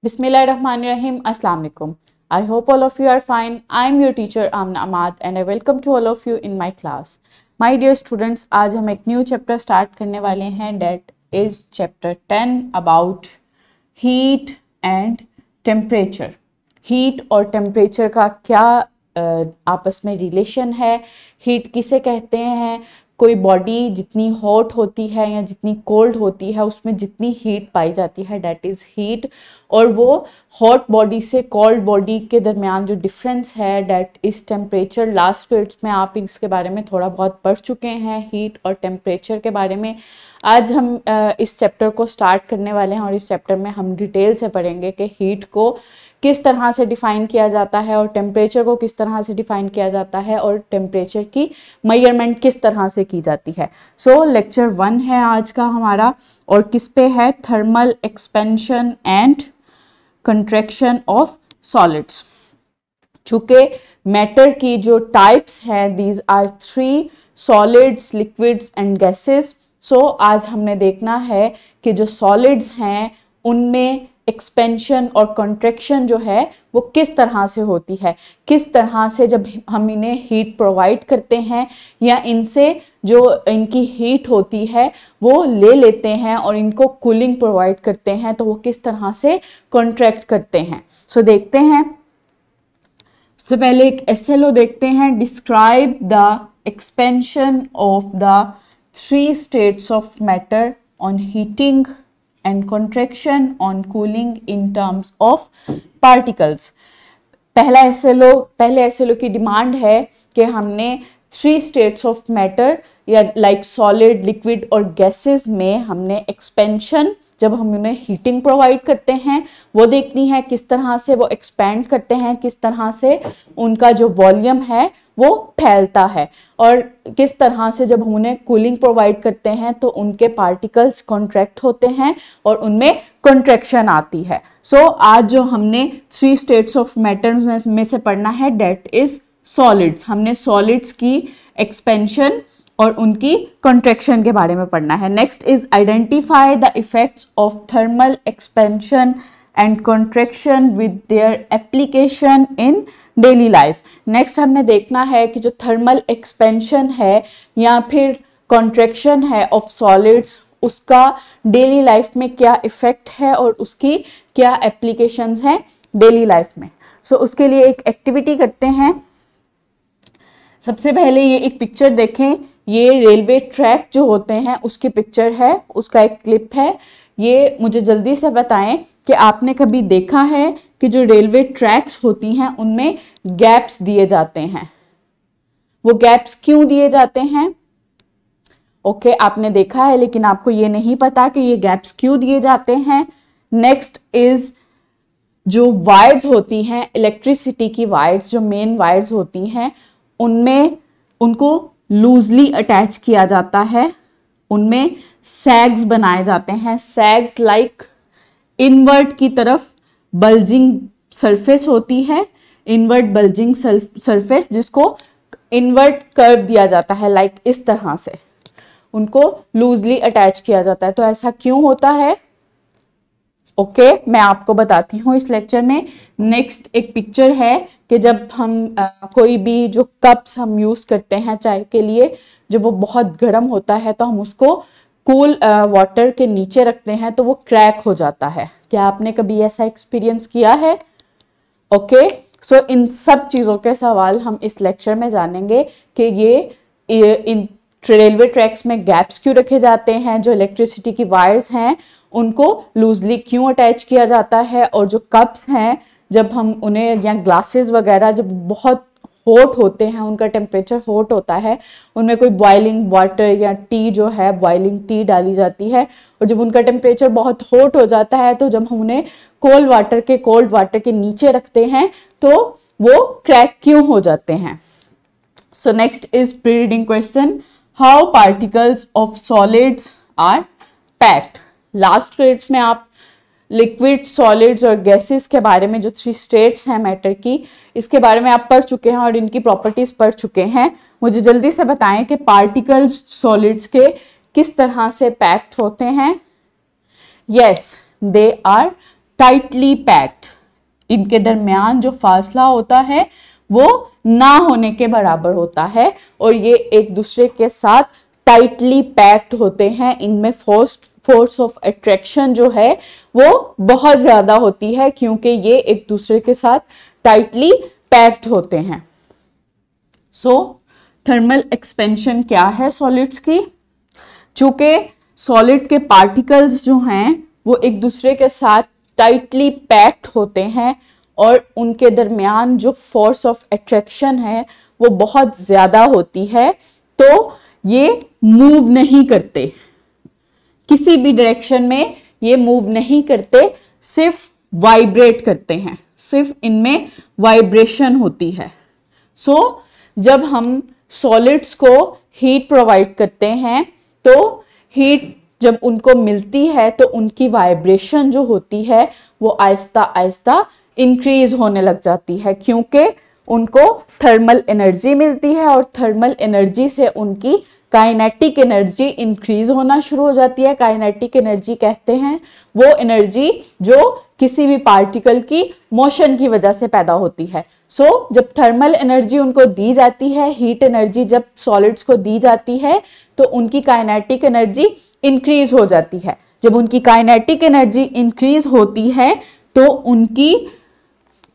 Bismillahirrahmanirrahim. Assalamu alaikum. I hope all of you are fine. I am your teacher Amna Ahmad and I welcome to all of you in my class. My dear students, आज हम एक new chapter start करने वाले हैं. That is chapter 10 about heat and temperature. Heat और temperature का क्या आपस में रिलेशन है, हीट किसे कहते हैं. कोई बॉडी जितनी हॉट होती है या जितनी कोल्ड होती है उसमें जितनी हीट पाई जाती है दैट इज़ हीट, और वो हॉट बॉडी से कोल्ड बॉडी के दरमियान जो डिफरेंस है that is temperature. Last periods में आप इसके बारे में थोड़ा बहुत पढ़ चुके हैं, हीट और टेम्परेचर के बारे में. आज हम इस चैप्टर को स्टार्ट करने वाले हैं और इस चैप्टर में हम डिटेल से पढ़ेंगे कि हीट को किस तरह से डिफ़ाइन किया जाता है और टेम्परेचर को किस तरह से डिफ़ाइन किया जाता है और टेम्परेचर की मेजरमेंट किस तरह से की जाती है. सो लेक्चर 1 है आज का हमारा और किस पे है, thermal expansion and contraction of solids. चूँकि मैटर की जो टाइप्स हैं these are 3 solids, liquids and gases. So आज हमने देखना है कि जो सॉलिड्स हैं उनमें एक्सपेंशन और कंट्रैक्शन जो है वो किस तरह से होती है, किस तरह से जब हम इन्हें हीट प्रोवाइड करते हैं या इनसे जो इनकी हीट होती है वो ले लेते हैं और इनको कूलिंग प्रोवाइड करते हैं तो वो किस तरह से कॉन्ट्रैक्ट करते हैं. सो देखते हैं. सबसे पहले एक SLO देखते हैं. Describe the expansion of the 3 states of matter on heating and contraction on cooling in terms of particles. पहले SLO की डिमांड है कि हमने 3 states of matter या लाइक सॉलिड, लिक्विड और गैसेस में हमने एक्सपेंशन, जब हम उन्हें हीटिंग प्रोवाइड करते हैं वो देखनी है, किस तरह से वो एक्सपेंड करते हैं, किस तरह से उनका जो वॉल्यूम है वो फैलता है, और किस तरह से जब हम उन्हें कूलिंग प्रोवाइड करते हैं तो उनके पार्टिकल्स कॉन्ट्रैक्ट होते हैं और उनमें कॉन्ट्रैक्शन आती है. सो आज जो हमने 3 स्टेट्स ऑफ मैटर में से पढ़ना है दैट इज सॉलिड्स. हमने सॉलिड्स की एक्सपेंशन और उनकी कॉन्ट्रैक्शन के बारे में पढ़ना है. Next is identify the effects of thermal expansion and contraction with their application in daily life. Next हमने देखना है कि जो थर्मल एक्सपेंशन है या फिर कॉन्ट्रैक्शन है ऑफ सॉलिड्स उसका डेली लाइफ में क्या इफेक्ट है और उसकी क्या एप्लीकेशंस हैं डेली लाइफ में. सो उसके लिए एक एक्टिविटी करते हैं. सबसे पहले ये एक पिक्चर देखें. ये रेलवे ट्रैक जो होते हैं उसकी पिक्चर है, उसका एक क्लिप है. ये मुझे जल्दी से बताएं कि आपने कभी देखा है कि जो रेलवे ट्रैक्स होती हैं उनमें गैप्स दिए जाते हैं. वो गैप्स क्यों दिए जाते हैं? ओके, आपने देखा है लेकिन आपको ये नहीं पता कि ये गैप्स क्यों दिए जाते हैं. नेक्स्ट इज जो वायर्स होती हैं, इलेक्ट्रिसिटी की वायर्स, जो मेन वायर्स होती हैं उनमें उनको लूजली अटैच किया जाता है, उनमें सैग्स बनाए जाते हैं. सैग्स लाइक इनवर्ट की तरफ बल्जिंग सरफेस होती है, इनवर्ट बल्जिंग सरफेस जिसको इनवर्ट कर्व दिया जाता है लाइक इस तरह से उनको लूजली अटैच किया जाता है. तो ऐसा क्यों होता है? ओके, मैं आपको बताती हूँ इस लेक्चर में. नेक्स्ट एक पिक्चर है कि जब हम कोई भी जो कप्स हम यूज करते हैं चाय के लिए, जब वो बहुत गर्म होता है तो हम उसको कूल वाटर के नीचे रखते हैं तो वो क्रैक हो जाता है. क्या आपने कभी ऐसा एक्सपीरियंस किया है? ओके, सो इन सब चीज़ों के सवाल हम इस लेक्चर में जानेंगे कि ये इन रेलवे ट्रैक्स में गैप्स क्यों रखे जाते हैं, जो इलेक्ट्रिसिटी की वायर्स हैं उनको लूजली क्यों अटैच किया जाता है, और जो कप्स हैं जब हम उन्हें या ग्लासेस वगैरह जब बहुत हॉट होते हैं, उनका टेम्परेचर हॉट होता है, उनमें कोई बॉइलिंग वाटर या टी जो है बॉइलिंग टी डाली जाती है, और जब उनका टेम्परेचर बहुत हॉट हो जाता है तो जब हम उन्हें कोल्ड वाटर के नीचे रखते हैं तो वो क्रैक क्यों हो जाते हैं. So next is pre reading question. How particles of solids are packed. Last periods में आप लिक्विड, सॉलिड्स और गैसेस के बारे में जो 3 स्टेट्स हैं मैटर की, इसके बारे में आप पढ़ चुके हैं और इनकी प्रॉपर्टीज पढ़ चुके हैं. मुझे जल्दी से बताएं कि पार्टिकल्स सॉलिड्स के किस तरह से पैक्ड होते हैं. Yes, they are tightly packed, इनके दरमियान जो फासला होता है वो ना होने के बराबर होता है और ये एक दूसरे के साथ टाइटली पैक्ड होते हैं। इनमें फोर्स ऑफ अट्रैक्शन जो है वो बहुत ज्यादा होती है क्योंकि ये एक दूसरे के साथ टाइटली पैक्ड होते हैं। सो थर्मल एक्सपेंशन क्या है सॉलिड्स की? चूंकि सॉलिड के पार्टिकल्स जो हैं वो एक दूसरे के साथ टाइटली पैक्ड होते हैं और उनके दरमियान जो फोर्स ऑफ अट्रैक्शन है वो बहुत ज्यादा होती है, तो ये मूव नहीं करते, किसी भी डायरेक्शन में ये मूव नहीं करते, सिर्फ वाइब्रेट करते हैं, सिर्फ इनमें वाइब्रेशन होती है। सो जब हम सॉलिड्स को हीट प्रोवाइड करते हैं तो हीट जब उनको मिलती है तो उनकी वाइब्रेशन जो होती है वो आहिस्ता आहिस्ता इंक्रीज होने लग जाती है क्योंकि उनको थर्मल एनर्जी मिलती है और थर्मल एनर्जी से उनकी काइनेटिक एनर्जी इंक्रीज होना शुरू हो जाती है। काइनेटिक एनर्जी कहते हैं वो एनर्जी जो किसी भी पार्टिकल की मोशन की वजह से पैदा होती है। सो जब थर्मल एनर्जी उनको दी जाती है, हीट एनर्जी जब सॉलिड्स को दी जाती है तो उनकी काइनेटिक एनर्जी इंक्रीज हो जाती है। जब उनकी काइनेटिक एनर्जी इंक्रीज होती है तो उनकी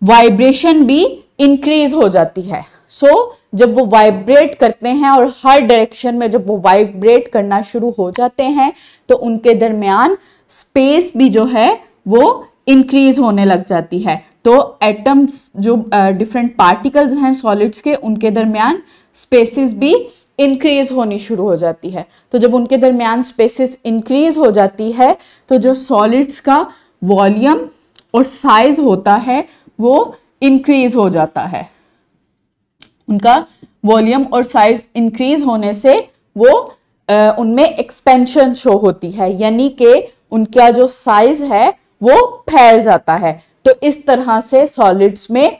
वाइब्रेशन भी इंक्रीज हो जाती है। सो जब वो वाइब्रेट करते हैं और हर डायरेक्शन में जब वो वाइब्रेट करना शुरू हो जाते हैं तो उनके दरमियान स्पेस भी जो है वो इंक्रीज होने लग जाती है। तो एटम्स जो डिफरेंट पार्टिकल्स हैं सॉलिड्स के, उनके दरमियान स्पेसेस भी इंक्रीज होनी शुरू हो जाती है। तो जब उनके दरमियान स्पेसेस इंक्रीज हो जाती है तो जो सॉलिड्स का वॉल्यूम और साइज होता है वो इंक्रीज हो जाता है। उनका वॉल्यूम और साइज इंक्रीज होने से वो उनमें एक्सपेंशन शो होती है, यानी कि उनका जो साइज है वो फैल जाता है। तो इस तरह से सॉलिड्स में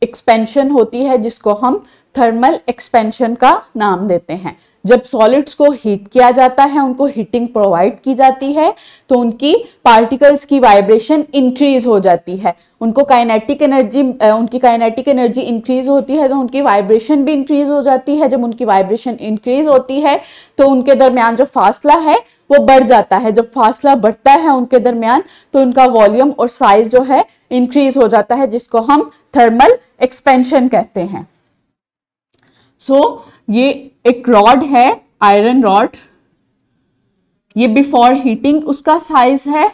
एक्सपेंशन होती है जिसको हम थर्मल एक्सपेंशन का नाम देते हैं। जब सॉलिड्स को हीट किया जाता है, उनको हीटिंग प्रोवाइड की जाती है तो उनकी पार्टिकल्स की वाइब्रेशन इंक्रीज हो जाती है, उनकी काइनेटिक एनर्जी इंक्रीज होती है तो उनकी वाइब्रेशन भी इंक्रीज हो जाती है। जब उनकी वाइब्रेशन इंक्रीज होती है तो उनके दरमियान जो फासला है वो बढ़ जाता है। जब फासला बढ़ता है उनके दरमियान तो उनका वॉल्यूम और साइज जो है इंक्रीज हो जाता है, जिसको हम थर्मल एक्सपेंशन कहते हैं। ये एक रॉड है, आयरन रॉड, ये बिफोर हीटिंग उसका साइज है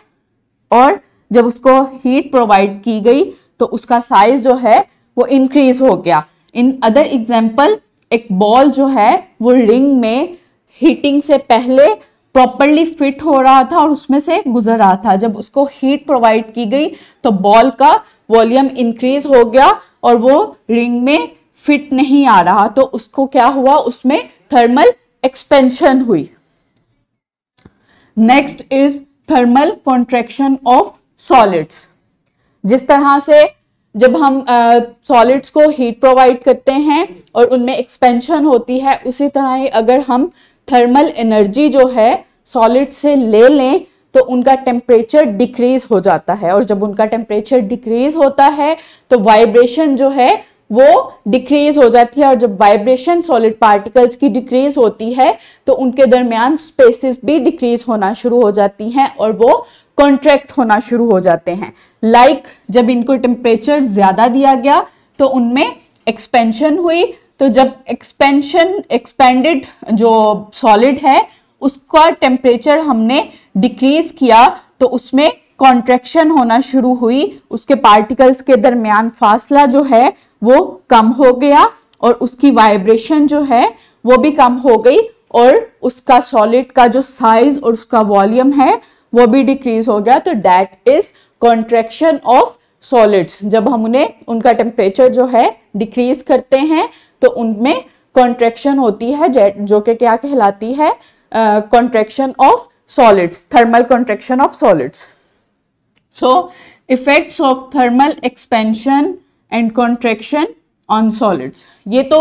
और जब उसको हीट प्रोवाइड की गई तो उसका साइज जो है वो इंक्रीज हो गया। इन अदर एग्जांपल, एक बॉल जो है वो रिंग में हीटिंग से पहले प्रॉपरली फिट हो रहा था और उसमें से गुजर रहा था। जब उसको हीट प्रोवाइड की गई तो बॉल का वॉल्यूम इंक्रीज हो गया और वो रिंग में फिट नहीं आ रहा, तो उसको क्या हुआ, उसमें थर्मल एक्सपेंशन हुई। Next is thermal contraction of solids. जिस तरह से जब हम सॉलिड्स को हीट प्रोवाइड करते हैं और उनमें एक्सपेंशन होती है, उसी तरह ही अगर हम थर्मल एनर्जी जो है सॉलिड से ले लें तो उनका टेम्परेचर डिक्रीज हो जाता है और जब उनका टेम्परेचर डिक्रीज होता है तो वाइब्रेशन जो है वो डिक्रीज हो जाती है और जब वाइब्रेशन सॉलिड पार्टिकल्स की डिक्रीज होती है तो उनके दरमियान स्पेसेस भी डिक्रीज होना शुरू हो जाती हैं और वो कॉन्ट्रैक्ट होना शुरू हो जाते हैं। लाइक जब इनको टेम्परेचर ज्यादा दिया गया तो उनमें एक्सपेंशन हुई, तो जब एक्सपेंडेड जो सॉलिड है उसका टेम्परेचर हमने डिक्रीज किया तो उसमें कॉन्ट्रैक्शन होना शुरू हुई, उसके पार्टिकल्स के दरमियान फासला जो है वो कम हो गया और उसकी वाइब्रेशन जो है वो भी कम हो गई और उसका सॉलिड का जो साइज और उसका वॉल्यूम है वो भी डिक्रीज हो गया। तो that is contraction of solids. जब हम उन्हें उनका टेम्परेचर जो है डिक्रीज करते हैं तो उनमें कॉन्ट्रैक्शन होती है जो कि क्या कहलाती है, contraction of solids, thermal contraction of solids. So effects of thermal expansion and contraction on solids। ये तो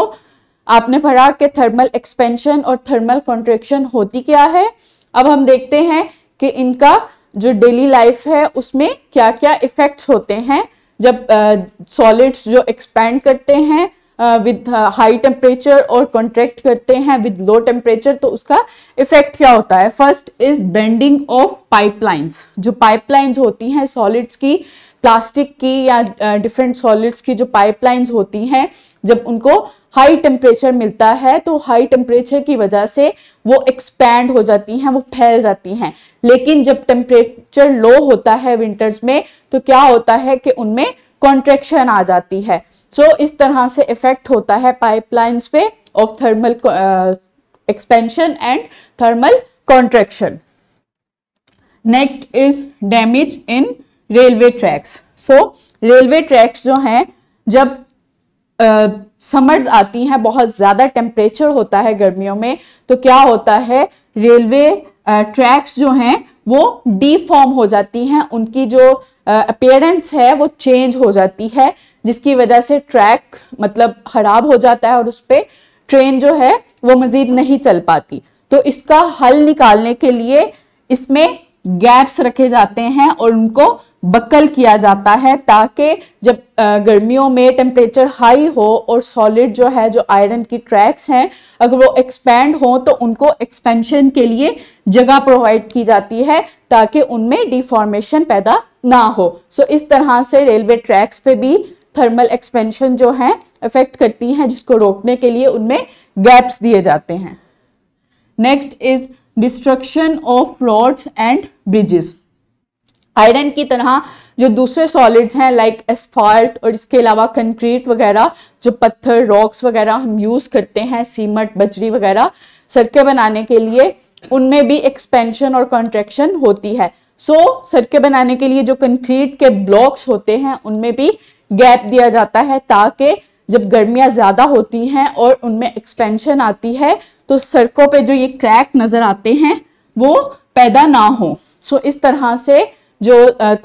आपने पढ़ा कि थर्मल एक्सपेंशन और थर्मल कॉन्ट्रैक्शन होती क्या है। अब हम देखते हैं कि इनका जो डेली लाइफ है उसमें क्या क्या इफेक्ट्स होते हैं जब सॉलिड्स जो एक्सपैंड करते हैं विद हाई टेम्परेचर और कॉन्ट्रैक्ट करते हैं विद लो टेम्परेचर, तो उसका इफेक्ट क्या होता है। First is bending of pipelines. जो पाइपलाइंस होती हैं सॉलिड्स की, प्लास्टिक की या डिफरेंट सॉलिड्स की जो पाइपलाइंस होती हैं, जब उनको हाई टेम्परेचर मिलता है तो हाई टेम्परेचर की वजह से वो एक्सपैंड हो जाती हैं, वो फैल जाती हैं। लेकिन जब टेम्परेचर लो होता है विंटर्स में तो क्या होता है कि उनमें कॉन्ट्रैक्शन आ जाती है। सो इस तरह से इफेक्ट होता है पाइपलाइंस पे of thermal expansion and thermal contraction. Next is damage in railway tracks. So railway tracks जो हैं, जब समर्स आती हैं, बहुत ज्यादा टेम्परेचर होता है गर्मियों में, तो क्या होता है रेलवे ट्रैक्स जो हैं वो डीफॉर्म हो जाती हैं, उनकी जो अपीयरेंस है वो चेंज हो जाती है, जिसकी वजह से ट्रैक मतलब खराब हो जाता है और उस पर ट्रेन जो है वो मजीद नहीं चल पाती। तो इसका हल निकालने के लिए इसमें गैप्स रखे जाते हैं और उनको बकल किया जाता है, ताकि जब गर्मियों में टेम्परेचर हाई हो और सॉलिड जो है, जो आयरन की ट्रैक्स हैं, अगर वो एक्सपैंड हो तो उनको एक्सपेंशन के लिए जगह प्रोवाइड की जाती है ताकि उनमें डिफॉर्मेशन पैदा ना हो। सो इस तरह से रेलवे ट्रैक्स पे भी थर्मल एक्सपेंशन जो है इफेक्ट करती हैं, जिसको रोकने के लिए उनमें गैप्स दिए जाते हैं। Next is destruction of rods and bridges. Iron की तरह जो दूसरे सॉलिड्स हैं लाइक एस्फाल्ट और इसके अलावा कंक्रीट वगैरह, जो पत्थर रॉक्स वगैरह हम यूज करते हैं, सीमेंट बजरी वगैरह सड़कें बनाने के लिए, उनमें भी एक्सपेंशन और कॉन्ट्रैक्शन होती है। सो सड़कें बनाने के लिए जो कंक्रीट के ब्लॉक्स होते हैं उनमें भी गैप दिया जाता है, ताकि जब गर्मियां ज्यादा होती हैं और उनमें एक्सपेंशन आती है तो सड़कों पे जो ये क्रैक नजर आते हैं वो पैदा ना हो। सो इस तरह से जो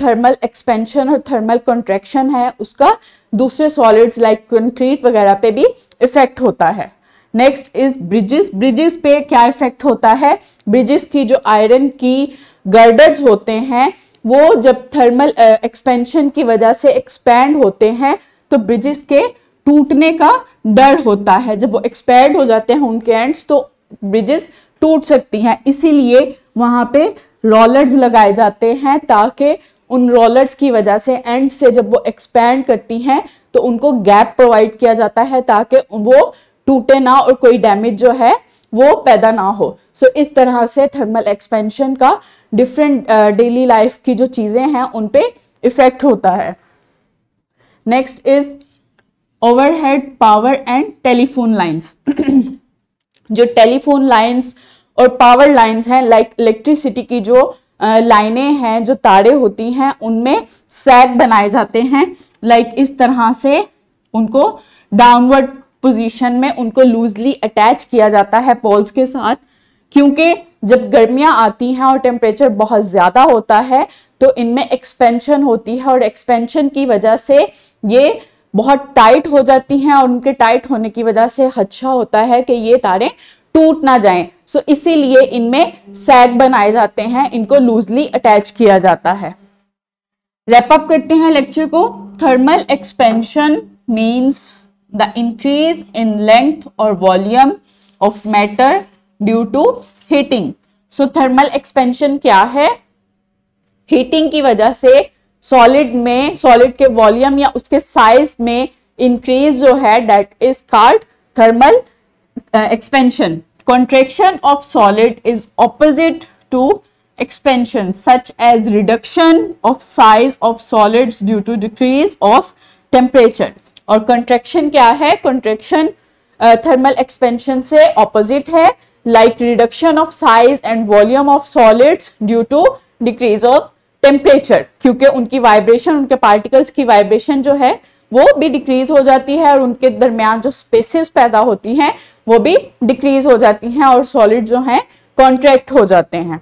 थर्मल एक्सपेंशन और थर्मल कॉन्ट्रैक्शन है उसका दूसरे सॉलिड्स लाइक कंक्रीट वगैरह पे भी इफेक्ट होता है। Next is bridges. ब्रिजेस पे क्या इफेक्ट होता है। ब्रिजेस की जो आयरन की गर्डर्स होते हैं वो जब थर्मल एक्सपेंशन की वजह से एक्सपैंड होते हैं तो ब्रिजेस के टूटने का डर होता है। जब वो एक्सपैंड हो जाते हैं उनके एंड्स तो ब्रिजेस टूट सकती हैं, इसीलिए वहां पे रोलर्स लगाए जाते हैं, ताकि उन रोलर्स की वजह से एंड से जब वो एक्सपैंड करती हैं तो उनको गैप प्रोवाइड किया जाता है ताकि वो टूटे ना और कोई डैमेज जो है वो पैदा ना हो। सो इस तरह से थर्मल एक्सपेंशन का डिफरेंट डेली लाइफ की जो चीजें हैं उन पे इफेक्ट होता है। Next is overhead power and telephone lines. जो टेलीफोन लाइंस और पावर लाइंस हैं लाइक इलेक्ट्रिसिटी की जो लाइनें हैं, जो तारे होती हैं, उनमें सैग बनाए जाते हैं लाइक इस तरह से उनको डाउनवर्ड पोजीशन में उनको लूजली अटैच किया जाता है पोल्स के साथ, क्योंकि जब गर्मियां आती हैं और टेम्परेचर बहुत ज्यादा होता है तो इनमें एक्सपेंशन होती है और एक्सपेंशन की वजह से ये बहुत टाइट हो जाती हैं और उनके टाइट होने की वजह से खदशा होता है कि ये तारें टूट ना जाएं। सो इसीलिए इनमें सैग बनाए जाते हैं, इनको लूजली अटैच किया जाता है। रैप अप करते हैं लेक्चर को। Thermal expansion means the increase in length और volume of matter due to heating. So thermal expansion क्या है। हीटिंग की वजह से सॉलिड के वॉल्यूम या उसके साइज में इंक्रीज जो है that is called thermal expansion. Contraction of solid is opposite to expansion, such as reduction of size of solids due to decrease of temperature. और contraction क्या है। contraction thermal expansion से opposite है, like reduction of size and volume of solids due to decrease of temperature, क्योंकि उनकी vibration, उनके particles की vibration जो है वो भी डिक्रीज हो जाती है और उनके दरमियान जो स्पेसेस पैदा होती हैं वो भी डिक्रीज हो जाती हैं और सॉलिड जो हैं कॉन्ट्रैक्ट हो जाते हैं।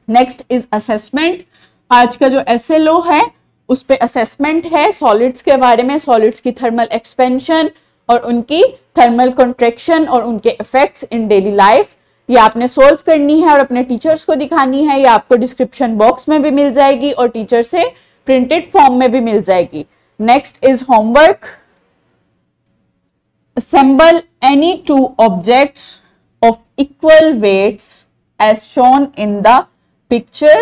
Next is assessment. आज का जो एसएलओ है उस पे असेसमेंट है सॉलिड्स के बारे में, सॉलिड्स की थर्मल एक्सपेंशन और उनकी थर्मल कॉन्ट्रैक्शन और उनके इफेक्ट्स इन डेली लाइफ। ये आपने सोल्व करनी है और अपने टीचर्स को दिखानी है। ये आपको डिस्क्रिप्शन बॉक्स में भी मिल जाएगी और टीचर से प्रिंटेड फॉर्म में भी मिल जाएगी। Next is homework. Assemble any two objects of equal weights as shown in the picture.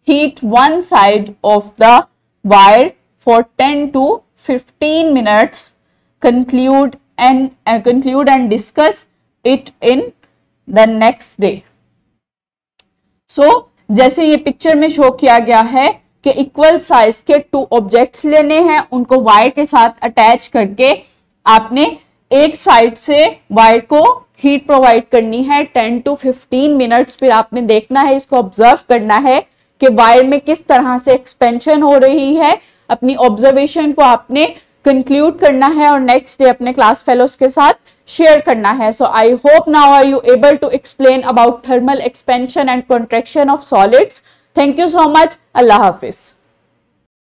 Heat one side of the wire for 10 to 15 minutes. Conclude and discuss it in the next day. So, जैसे ये picture में show किया गया है कि equal size के two objects लेने हैं, उनको वायर के साथ अटैच करके आपने एक साइड से वायर को हीट प्रोवाइड करनी है 10 to 15 मिनट्स। फिर आपने देखना है, इसको ऑब्जर्व करना है कि वायर में किस तरह से एक्सपेंशन हो रही है। अपनी ऑब्जर्वेशन को आपने कंक्लूड करना है और नेक्स्ट डे अपने क्लास फेलोज के साथ शेयर करना है। So I hope now are you able to explain about thermal expansion and contraction of solids. Thank you so much. अल्लाह हाफिज।